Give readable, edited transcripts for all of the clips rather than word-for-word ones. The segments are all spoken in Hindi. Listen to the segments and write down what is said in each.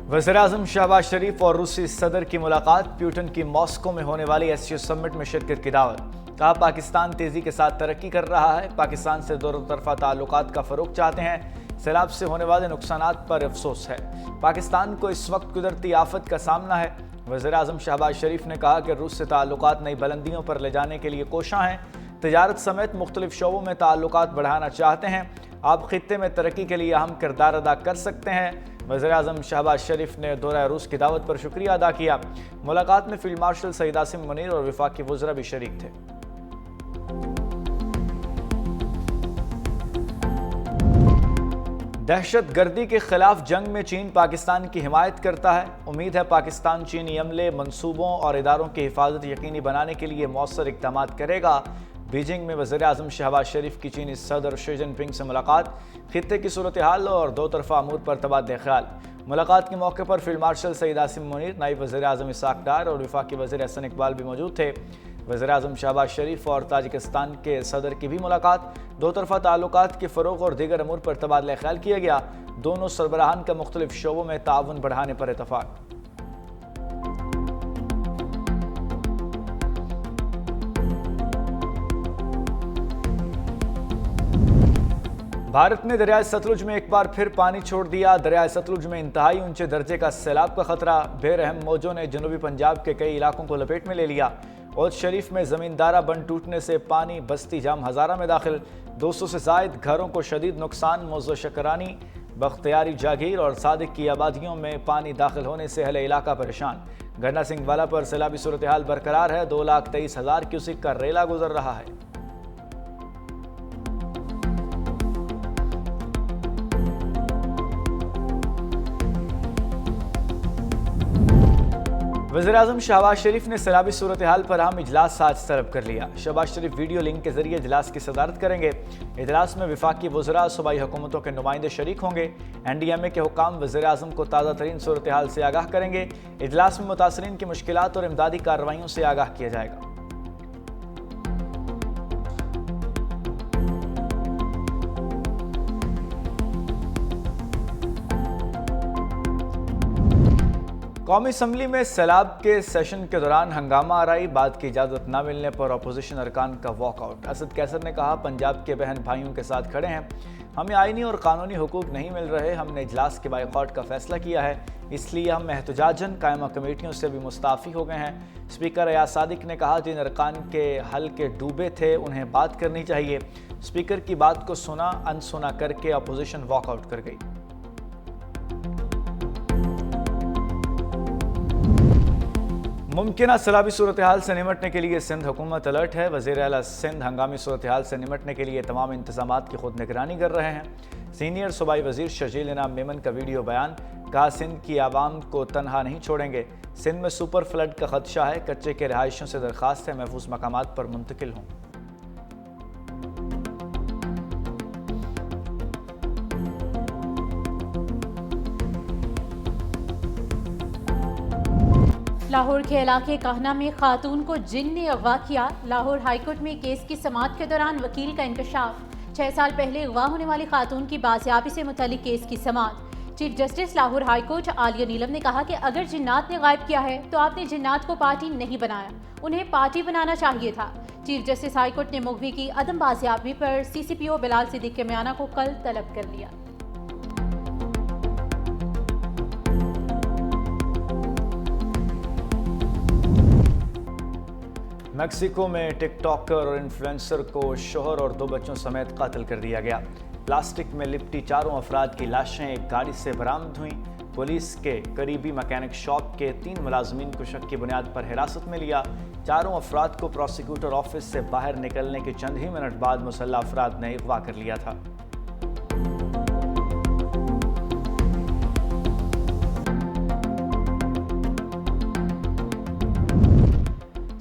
वज़ीर-ए-आज़म शहबाज शरीफ और रूसी सदर की मुलाकात, प्यूटन की मॉस्को में होने वाली एससीओ समिट में शिरकत की दावत। कहा, पाकिस्तान तेजी के साथ तरक्की कर रहा है, पाकिस्तान से दोनों तरफा ताल्लुकात का फरोग चाहते हैं, सैलाब से होने वाले नुकसानात पर अफसोस है, पाकिस्तान को इस वक्त कुदरती आफत का सामना है। वज़ीर-ए-आज़म शहबाज शरीफ ने कहा कि रूस से ताल्लुकात नई बुलंदियों पर ले जाने के लिए कोशां हैं, तिजारत समेत मुख्तलिफ शोबों में ताल्लुकात बढ़ाना चाहते हैं, आप खित्ते में तरक्की के लिए अहम किरदार अदा कर सकते हैं। वज़ीर-ए-आज़म शहबाज शरीफ ने दौरा रूस की दावत पर शुक्रिया अदा किया। मुलाकात में फील्ड मार्शल सईद आसिम मुनीर और वफाकी वज़रा भी शरीक थे। दहशत गर्दी के खिलाफ जंग में चीन पाकिस्तान की हिमायत करता है। उम्मीद है पाकिस्तान चीनी अमले, मंसूबों और इदारों की हिफाजत यकीनी बनाने के लिए मौसर इक़दाम करेगा। बीजिंग में वज़ीर-ए-आज़म शहबाज शरीफ की चीनी सदर शी जिनपिंग से मुलाकात, खित्ते की सूरत हाल और दो तरफा अमूर पर तबादला ख्याल। मुलाकात के मौके पर फील्ड मार्शल सईद आसिम मुनीर, नायब वज़ीर-ए-आज़म इसाक डार और वफाकी वज़ीर हसन इकबाल भी मौजूद थे। वज़ीर-ए-आज़म शहबाज शरीफ और ताजिकिस्तान के सदर की भी मुलाकात, दो तरफा ताल्लुकात के फ़रोग़ और दीगर अमूर पर तबादला ख्याल किया गया। दोनों सरबराहान का मुख्तलिफ शोबों में ताउन बढ़ाने पर इतफ़ाक़। भारत ने दरियाए सतलुज में एक बार फिर पानी छोड़ दिया। दरियाए सतलुज में इंतहाई ऊंचे दर्जे का सैलाब का खतरा, बेरहम मौजों ने जनूबी पंजाब के कई इलाकों को लपेट में ले लिया। औद शरीफ में ज़मींदारा बंद टूटने से पानी बस्ती जाम हज़ारा में दाखिल, 200 से ज़ायद घरों को शदीद नुकसान। मौज़ो शकरानी, बख्तियारी जागीर और सादिक की आबादियों में पानी दाखिल होने से अहले इलाका परेशान। गन्ना सिंह वाला पर सैलाबी सूरत हाल बरकरार है, 2,23,000 क्यूसिक का रेला गुजर रहा है। वज़ीर-ए-आज़म शहबाज शरीफ ने सैलाबी सूरत हाल पर अहम इजलास आज तलब कर लिया। शहबाज शरीफ वीडियो लिंक के जरिए इजलास की सदारत करेंगे। इजलास में वफाकी वज़रा, सूबाई हुकूमतों के नुमाइंदे शरीक होंगे। NDMA के हुकाम वज़ीर-ए-आज़म को ताज़ा तरीन सूरत हाल से आगाह करेंगे। इजलास में मुतासरीन की मुश्किलात और इमदादी कार्रवाइयों से आगाह किया जाएगा। कौमी असम्बली में सैलाब के सेशन के दौरान हंगामा आराई, बाद की इजाज़त न मिलने पर अपोजिशन अरकान का वॉकआउट। असद कैसर ने कहा, पंजाब के बहन भाइयों के साथ खड़े हैं, हमें आईनी और कानूनी हुकूक नहीं मिल रहे, हमने इजलास के बायकॉट का फैसला किया है, इसलिए हम एहतजाजन कायमा कमेटियों से भी मुस्ताफ़ी हो गए हैं। स्पीकर अयाज सादिक ने कहा, जिन अरकान के हल के डूबे थे उन्हें बात करनी चाहिए। स्पीकर की बात को सुना अनसुना करके अपोजिशन वॉकआउट कर गई। मुमकिन सैलाबी सूरत हाल से निमटने के लिए सिंध हुकूमत अलर्ट है। वज़ीर आला सिंध हंगामी सूरत हाल से निमटने के लिए तमाम इंतजामात की खुद निगरानी कर रहे हैं। सीनियर सूबाई वज़ीर शजील इनाम मेमन का वीडियो बयान, कहा, सिंध की आवाम को तनहा नहीं छोड़ेंगे, सिंध में सुपर फ्लड का खदशा है, कच्चे के रहायशियों से दरख्वास्त है महफूज मकामात पर मुंतकिल हों। लाहौर के इलाके कहना में खातून को जिन ने अगवा किया। लाहौर हाईकोर्ट में केस की समाअत के दौरान वकील का इंकशाफ। 6 साल पहले अगवा होने वाली खातून की बाजियाबी से मुतल्लिक केस की समाअत। Chief justice Lahore high court Aalia Neelum ने कहा कि अगर जिन्नात ने गायब किया है तो आपने जिन्नात को पार्टी नहीं बनाया, उन्हें पार्टी बनाना चाहिए था। चीफ जस्टिस हाईकोर्ट ने मुगवी की अदम बाजियाबी पर CCPO बिलाल सिद्दीक के म्याना को कल तलब कर लिया। मेक्सिको में टिकटॉकर और इन्फ्लुएंसर को शोहर और 2 बच्चों समेत कत्ल कर दिया गया। प्लास्टिक में लिपटी 4 अफराद की लाशें एक गाड़ी से बरामद हुई। पुलिस के करीबी मैकेनिक शॉप के 3 मुलाजमीन को शक की बुनियाद पर हिरासत में लिया। 4 अफराद को प्रोसिक्यूटर ऑफिस से बाहर निकलने के चंद ही मिनट बाद मुसल्लह अफराद ने अगवा कर लिया था।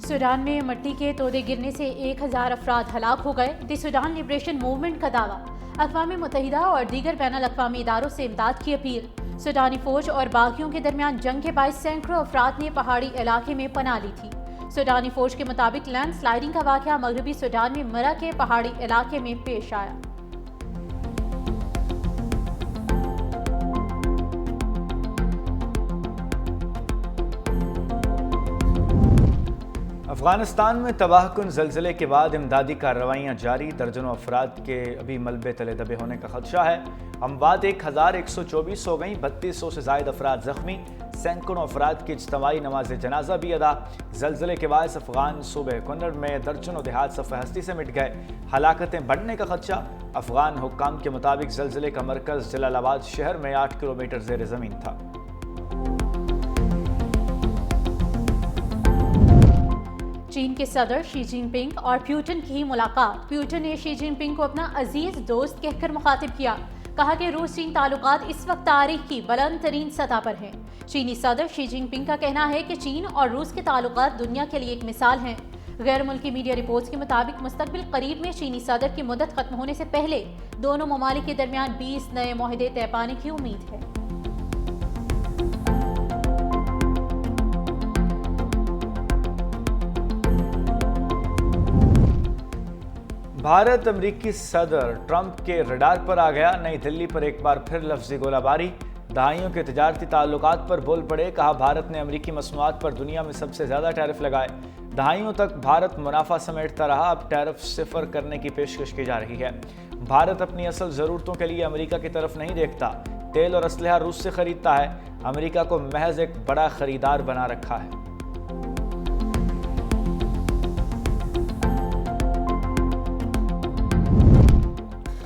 सूडान में मिट्टी के तोदे गिरने से 1000 अफराद हलाक हो गए। द सूडान लिबरेशन मूवमेंट का दावा। अक़वाम मुत्तहिदा और दीगर बैनुल अक़वामी इदारों से इमदाद की अपील। सूडानी फौज और बागियों के दरमियान जंग के बायस सैकड़ों अफराद ने पहाड़ी इलाके में पनाह ली थी। सूडानी फौज के मुताबिक लैंड स्लाइडिंग का वाक़या मगरबी सूडान में मरा के पहाड़ी इलाके में पेश आया। अफगानिस्तान में तबाहकुन ज़लज़ले के बाद इमदादी कार्रवाइयाँ जारी, दर्जनों अफराद के अभी मलबे तले दबे होने का खदशा है। अमवात 1124 हो गई, 3200 से ज़ायद अफराद ज़ख्मी, सैकड़ों अफराद की इज्तमाई नमाज जनाजा भी अदा। ज़लज़ले के बाद अफगान सूबे कुन्नड़ में दर्जनों देहात सफ़े हस्ती से मिट गए, हलाकतें बढ़ने का खदशा। अफगान हुक्काम के मुताबिक ज़लज़ले का मरकज़ जलालाबाद शहर में 8 किलोमीटर ज़ेर ज़मीन था। चीन के सदर शी जिनपिंग और प्यूटन की मुलाकात। प्यूटन ने शी जिनपिंग को अपना अजीज दोस्त कहकर मुखातिब किया। कहा कि रूस चीन ताल्लुकात इस वक्त तारीख की बुलंद तरीन सतह पर हैं। चीनी सदर शी जिनपिंग का कहना है कि चीन और रूस के ताल्लुकात दुनिया के लिए एक मिसाल हैं। गैर मुल्की मीडिया रिपोर्ट्स के मुताबिक मुस्तकबिल करीब में चीनी सदर की मुद्दत खत्म होने से पहले दोनों ममालिक के दरमियान 20 नए मुआहदे तय पाने की उम्मीद है। भारत अमेरिकी सदर ट्रंप के रडार पर आ गया। नई दिल्ली पर एक बार फिर लफ्ज़ी गोलाबारी, दहाइयों के तिजारती ताल्लुकात पर बोल पड़े। कहा भारत ने अमेरिकी मसनूआत पर दुनिया में सबसे ज़्यादा टैरिफ लगाए। दहाइयों तक भारत मुनाफा समेटता रहा, अब टैरिफ सिफर करने की पेशकश की जा रही है। भारत अपनी असल ज़रूरतों के लिए अमेरिका की तरफ नहीं देखता, तेल और असलहा रूस से खरीदता है। अमेरिका को महज एक बड़ा खरीदार बना रखा है।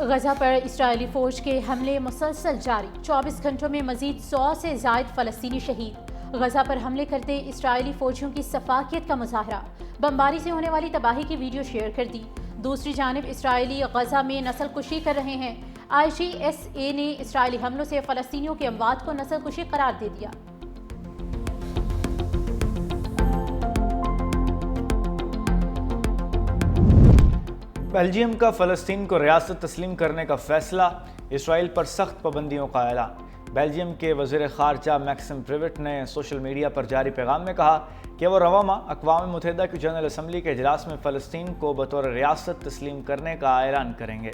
गजा पर इस्राएली फौज के हमले मुसलसल जारी, 24 घंटों में मजीद 100 से ज़ायद फ़लस्तीनी शहीद। गजा पर हमले करते इस्राएली फौजियों की सफाकियत का मुजाहरा, बमबारी से होने वाली तबाही की वीडियो शेयर कर दी। दूसरी जानिब इस्राएली गजा में नस्लकुशी कर रहे हैं। IGSA ने इस्राएली हमलों से फ़लस्तीनियों के अमवात को नस्लकुशी करार दे दिया। बेल्जियम का फ़लस्तीन को रियासत तस्लीम करने का फैसला, इसराइल पर सख्त पाबंदियों का ऐलान। बेल्जियम के वज़ीर ख़ारजा मैक्सिम प्रिवेट ने सोशल मीडिया पर जारी पैगाम में कहा कि वह रवामा अक़वाम मुत्तहिदा की जनरल असम्बली के इजलास में फ़लस्तीन को बतौर रियासत तस्लीम करने का ऐलान करेंगे।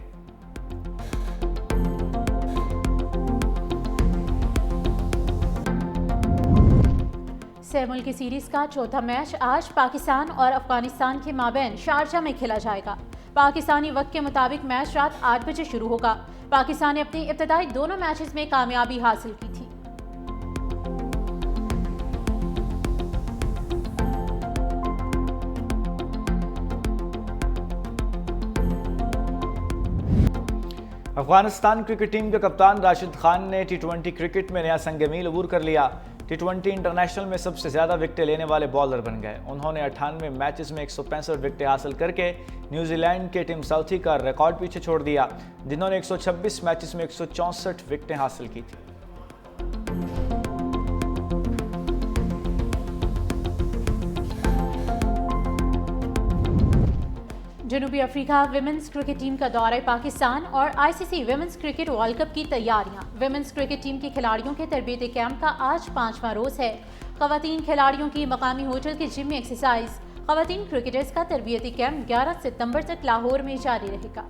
सेमुल की सीरीज़ का चौथा मैच आज पाकिस्तान और अफगानिस्तान के माबैन शारजा में खेला जाएगा। पाकिस्तानी वक्त के मुताबिक मैच रात 8 बजे शुरू होगा। पाकिस्तान ने अपनी इब्तदाई दोनों मैचेस में कामयाबी हासिल की थी। अफगानिस्तान क्रिकेट टीम के कप्तान राशिद खान ने T20 क्रिकेट में नया संग-ए-मील अबूर कर लिया। T20 इंटरनेशनल में सबसे ज़्यादा विकेटें लेने वाले बॉलर बन गए। उन्होंने 98 मैचेस में 165 विकेटें हासिल करके न्यूजीलैंड के टिम साउथी का रिकॉर्ड पीछे छोड़ दिया, जिन्होंने 126 मैचेस में 164 विकेटें हासिल की थी। जनूबी अफ्रीका विमेंस क्रिकेट टीम का दौरा पाकिस्तान और ICC women's cricket world cup की तैयारियां। विमेंस क्रिकेट टीम के खिलाड़ियों के तरबियती कैंप का आज 5वां रोज है। खवातीन खिलाड़ियों की मकामी होटल के जिम में एक्सरसाइज। खवातीन क्रिकेटर्स का तरबियती कैंप 11 सितंबर तक लाहौर में जारी रहेगा।